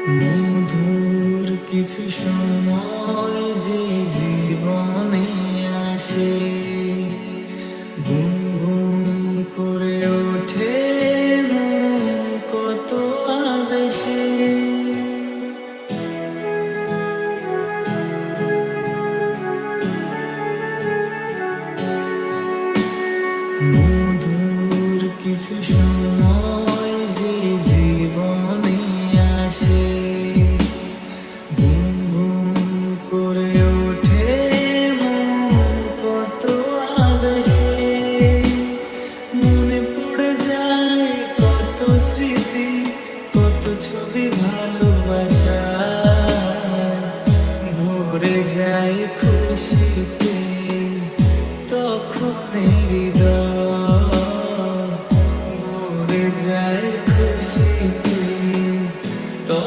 মধুর কিছু সময় যে জীবনে আসে, গুনগুন করে ওঠে মন কত আবেশে। মধুর কিছু সময় যে জীবনে আসে, গুনগুন করে ওঠে মন কত আবেশে। মনে পড়ে যায় কত স্মৃতি, কত ছবি ভালোবাসা, ভরে যায় খুশিতে